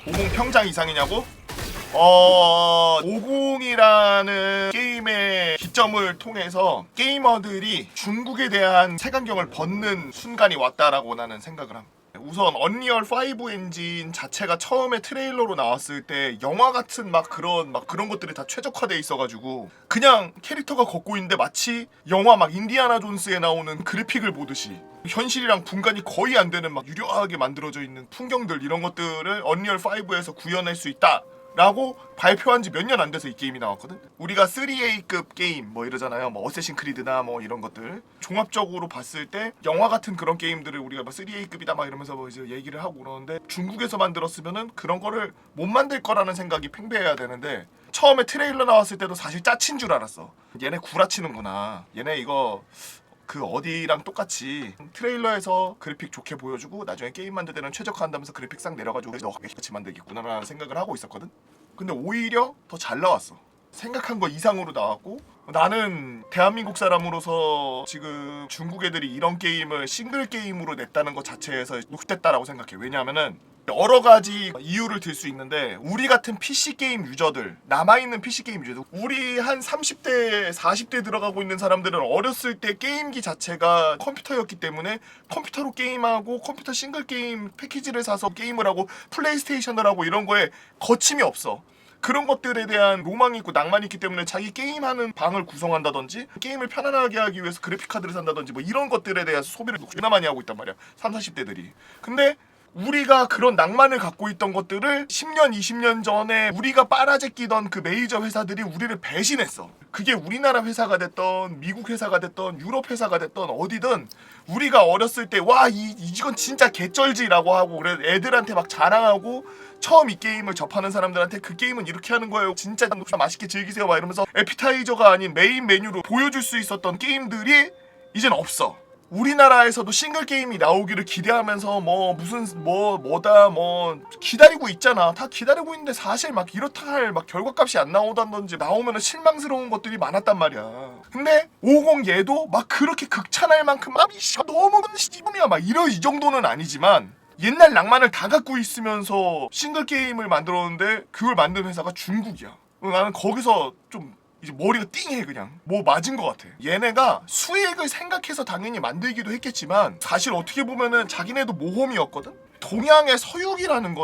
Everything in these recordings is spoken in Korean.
50 평장 이상이냐고? 50이라는 게임의 기점을 통해서 게이머들이 중국에 대한 색안경을 벗는 순간이 왔다라고 나는 생각을 합니다. 우선 언리얼 5 엔진 자체가 처음에 트레일러로 나왔을 때 영화 같은 그런 것들이 다 최적화돼 있어가지고 그냥 캐릭터가 걷고 있는데 마치 영화 인디아나 존스에 나오는 그래픽을 보듯이 현실이랑 분간이 거의 안 되는 유려하게 만들어져 있는 풍경들, 이런 것들을 언리얼 5에서 구현할 수 있다 라고 발표한 지 몇 년 안 돼서 이 게임이 나왔거든. 우리가 3A급 게임 이러잖아요. 어쌔신 크리드나 이런 것들 종합적으로 봤을 때 영화 같은 그런 게임들을 우리가 3A급이다 이러면서 이제 얘기를 하고 그러는데, 중국에서 만들었으면은 그런 거를 못 만들 거라는 생각이 팽배해야 되는데, 처음에 트레일러 나왔을 때도 사실 짜친 줄 알았어. 얘네 구라치는구나, 얘네 이거 어디랑 똑같이 트레일러에서 그래픽 좋게 보여주고 나중에 게임 만들 때는 최적화한다면서 그래픽 싹 내려가지고 너 같이 만들겠구나라는 생각을 하고 있었거든. 근데 오히려 더 잘 나왔어. 생각한 거 이상으로 나왔고, 나는 대한민국 사람으로서 지금 중국 애들이 이런 게임을 싱글 게임으로 냈다는 것 자체에서 욕됐다라고 생각해. 왜냐하면은 여러 가지 이유를 들 수 있는데, 우리 같은 PC게임 유저들, 남아있는 PC게임 유저들, 우리 한 30대 40대 들어가고 있는 사람들은 어렸을 때 게임기 자체가 컴퓨터였기 때문에 컴퓨터로 게임하고 컴퓨터 싱글 게임 패키지를 사서 게임을 하고 플레이스테이션을 하고 이런 거에 거침이 없어. 그런 것들에 대한 로망이 있고 낭만이 있기 때문에 자기 게임하는 방을 구성한다든지 게임을 편안하게 하기 위해서 그래픽카드를 산다든지 이런 것들에 대해서 소비를 너무나 많이 하고 있단 말이야, 30, 40대들이. 근데 우리가 그런 낭만을 갖고 있던 것들을 10년, 20년 전에 우리가 빨아제끼던 그 메이저 회사들이 우리를 배신했어. 그게 우리나라 회사가 됐던 미국 회사가 됐던 유럽 회사가 됐던 어디든, 우리가 어렸을 때 와 이건 진짜 개쩔지라고 하고 그래 애들한테 자랑하고, 처음 이 게임을 접하는 사람들한테 그 게임은 이렇게 하는 거예요, 진짜 맛있게 즐기세요 이러면서 에피타이저가 아닌 메인 메뉴로 보여줄 수 있었던 게임들이 이젠 없어. 우리나라에서도 싱글 게임이 나오기를 기대하면서 기다리고 있잖아. 다 기다리고 있는데 사실 이렇다 할 결과값이 안 나오다든지 나오면은 실망스러운 것들이 많았단 말이야. 근데 50 얘도 그렇게 극찬할 만큼 너무 씨발이야 이 정도는 아니지만, 옛날 낭만을 다 갖고 있으면서 싱글 게임을 만들었는데 그걸 만든 회사가 중국이야. 나는 거기서 좀 이제 머리가 띵해. 그냥 맞은 것 같아. 얘네가 수익을 생각해서 당연히 만들기도 했겠지만, 사실 어떻게 보면은 자기네도 모험이었거든. 동양의 서유기라는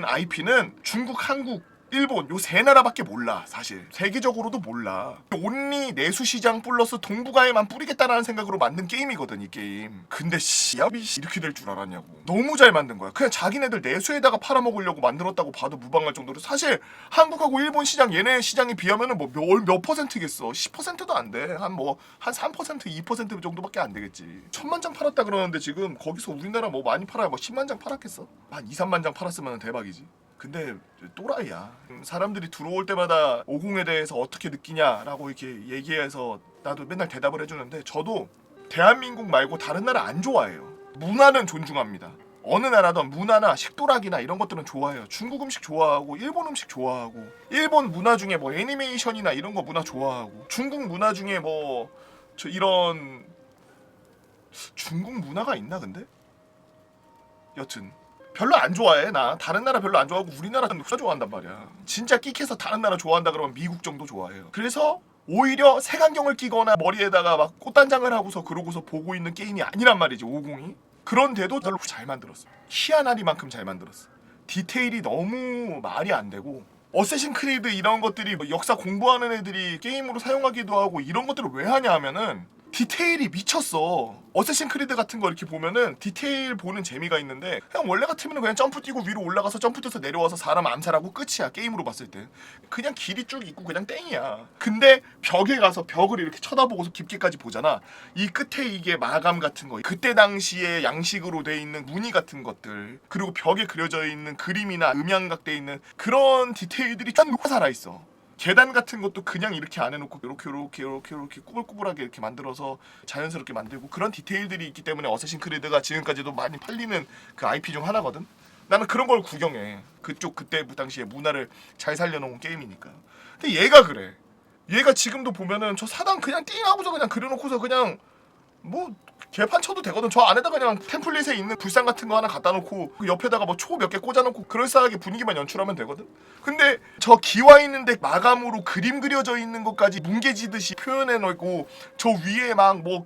IP는 중국, 한국, 일본 요 세 나라밖에 몰라. 사실 세계적으로도 몰라. 온리 내수 시장 플러스 동북아에만 뿌리겠다라는 생각으로 만든 게임이거든 이 게임. 근데 씨야비 이렇게 될 줄 알았냐고. 너무 잘 만든 거야. 그냥 자기네들 내수에다가 팔아먹으려고 만들었다고 봐도 무방할 정도로. 사실 한국하고 일본 시장, 얘네 시장에 비하면은 몇 퍼센트겠어. 10%도 안 돼. 한 3%, 2% 정도밖에 안 되겠지. 1000만 장 팔았다 그러는데 지금 거기서 우리나라 많이 팔아야 10만 장 팔았겠어? 한 2, 3만 장 팔았으면 대박이지. 근데 또라이야. 사람들이 들어올 때마다 50에 대해서 어떻게 느끼냐라고 이렇게 얘기해서 나도 맨날 대답을 해주는데, 저도 대한민국 말고 다른 나라 안 좋아해요. 문화는 존중합니다. 어느 나라든 문화나 식도락이나 이런 것들은 좋아해요. 중국 음식 좋아하고, 일본 음식 좋아하고, 일본 문화 중에 애니메이션이나 이런 거 문화 좋아하고, 중국 문화 중에 이런 중국 문화가 있나 근데? 여튼 별로 안 좋아해. 나 다른 나라 별로 안 좋아하고 우리나라는 진짜 좋아한단 말이야. 진짜 끽해서 다른 나라 좋아한다 그러면 미국 정도 좋아해요. 그래서 오히려 색안경을 끼거나 머리에다가 꽃단장을 하고서 그러고서 보고 있는 게임이 아니란 말이지 50이. 그런데도 별로 잘 만들었어. 희한하리만큼 잘 만들었어. 디테일이 너무 말이 안 되고, 어쌔신 크리드 이런 것들이 역사 공부하는 애들이 게임으로 사용하기도 하고 이런 것들을 왜 하냐 하면은 디테일이 미쳤어. 어쌔신 크리드 같은 거 이렇게 보면은 디테일 보는 재미가 있는데, 그냥 원래 같으면 그냥 점프 뛰고 위로 올라가서 점프 뛰어서 내려와서 사람 암살하고 끝이야. 게임으로 봤을 때 그냥 길이 쭉 있고 그냥 땡이야. 근데 벽에 가서 벽을 이렇게 쳐다보고서 깊게까지 보잖아. 이 끝에 이게 마감 같은 거, 그때 당시에 양식으로 돼 있는 무늬 같은 것들, 그리고 벽에 그려져 있는 그림이나 음향각 돼 있는 그런 디테일들이 쫙 살아있어. 계단 같은 것도 그냥 이렇게 안 해놓고 이렇게 꾸불꾸불하게 이렇게 만들어서 자연스럽게 만들고, 그런 디테일들이 있기 때문에 어쌔신 크리드가 지금까지도 많이 팔리는 그 IP 중 하나거든. 나는 그런 걸 구경해. 그때 당시에 문화를 잘 살려놓은 게임이니까. 근데 얘가 그래. 얘가 지금도 보면은 저 사당 그냥 띵 하고서 그냥 그려놓고서 그냥 개판 쳐도 되거든. 저 안에다 그냥 템플릿에 있는 불상 같은 거 하나 갖다 놓고 그 옆에다가 뭐 초 몇 개 꽂아놓고 그럴싸하게 분위기만 연출하면 되거든. 근데 저 기와 있는데 마감으로 그림 그려져 있는 것까지 뭉개지듯이 표현해 놓고 저 위에 막 뭐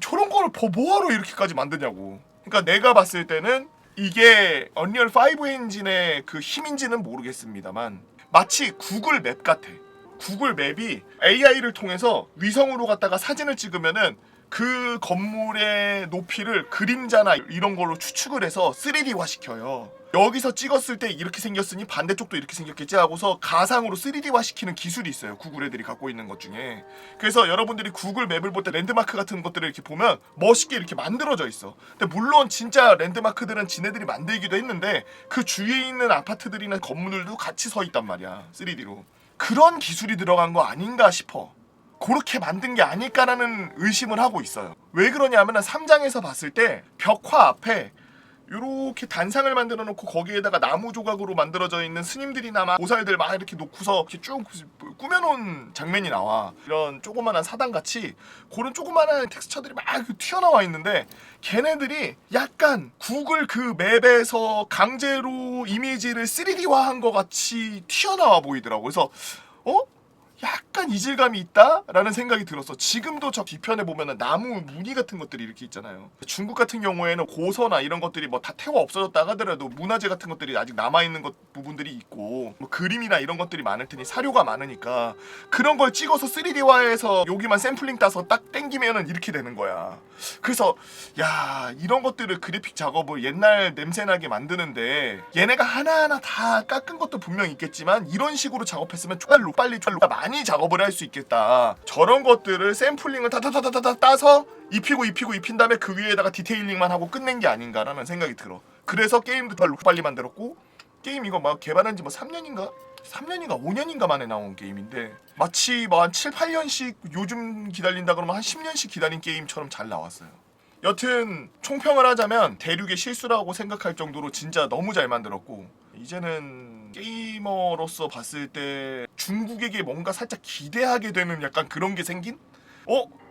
저런 거를 뭐하러 이렇게까지 만드냐고. 그러니까 내가 봤을 때는 이게 언리얼 5 엔진의 그 힘인지는 모르겠습니다만 마치 구글 맵 같아. 구글 맵이 AI를 통해서 위성으로 갔다가 사진을 찍으면은 그 건물의 높이를 그림자나 이런 걸로 추측을 해서 3D화 시켜요. 여기서 찍었을 때 이렇게 생겼으니 반대쪽도 이렇게 생겼겠지 하고서 가상으로 3D화 시키는 기술이 있어요. 구글 애들이 갖고 있는 것 중에. 그래서 여러분들이 구글 맵을 볼 때 랜드마크 같은 것들을 이렇게 보면 멋있게 이렇게 만들어져 있어. 근데 물론 진짜 랜드마크들은 지네들이 만들기도 했는데 그 주위에 있는 아파트들이나 건물들도 같이 서 있단 말이야. 3D로. 그런 기술이 들어간 거 아닌가 싶어. 그렇게 만든 게 아닐까라는 의심을 하고 있어요. 왜 그러냐면은 3장에서 봤을 때 벽화 앞에 요렇게 단상을 만들어 놓고 거기에다가 나무 조각으로 만들어져 있는 스님들이나 막 보살들 막 이렇게 놓고서 이렇게 쭉 꾸며놓은 장면이 나와. 이런 조그만한 사당같이 그런 조그만한 텍스처들이 막 튀어나와 있는데 걔네들이 약간 구글 그 맵에서 강제로 이미지를 3D화한 것 같이 튀어나와 보이더라고. 그래서 약간 이질감이 있다라는 생각이 들었어. 지금도 저 뒤편에 보면은 나무 무늬 같은 것들이 이렇게 있잖아요. 중국 같은 경우에는 고서나 이런 것들이 뭐 다 태워 없어졌다 하더라도 문화재 같은 것들이 아직 남아있는 부분들이 있고 뭐 그림이나 이런 것들이 많을 테니 사료가 많으니까 그런 걸 찍어서 3D화해서 여기만 샘플링 따서 딱 땡기면은 이렇게 되는 거야. 그래서 야 이런 것들을 그래픽 작업을 옛날 냄새나게 만드는데 얘네가 하나하나 다 깎은 것도 분명히 있겠지만 이런 식으로 작업했으면 빨리 많이 작업을 할 수 있겠다. 저런 것들을 샘플링을 다다다다다 따서 입힌 다음에 그 위에다가 디테일링만 하고 끝낸 게 아닌가라는 생각이 들어. 그래서 게임도 빨리 만들었고 게임 이거 막 개발한 지 뭐 3년인가 5년인가 만에 나온 게임인데 마치 뭐 한 7, 8년씩 요즘 기다린다 그러면 한 10년씩 기다린 게임처럼 잘 나왔어요. 여튼 총평을 하자면 대륙의 실수라고 생각할 정도로 진짜 너무 잘 만들었고 이제는 게이머로서 봤을 때 중국에게 뭔가 살짝 기대하게 되는 약간 그런 게 생긴?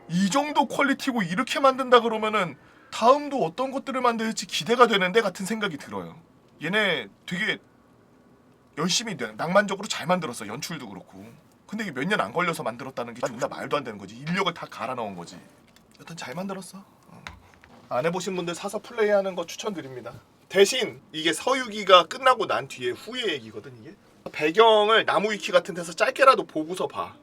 이 정도 퀄리티고 이렇게 만든다 그러면은 다음도 어떤 것들을 만들지 기대가 되는데 같은 생각이 들어요. 얘네 되게 열심히 낭만적으로 잘 만들었어. 연출도 그렇고. 근데 이게 몇 년 안 걸려서 만들었다는 게 존나 말도 안 되는 거지. 인력을 다 갈아 넣은 거지. 여튼 잘 만들었어. 안 해보신 분들 사서 플레이하는 거 추천드립니다. 대신 이게 서유기가 끝나고 난 뒤에 후의 얘기거든 이게. 배경을 나무 위키 같은 데서 짧게라도 보고서 봐.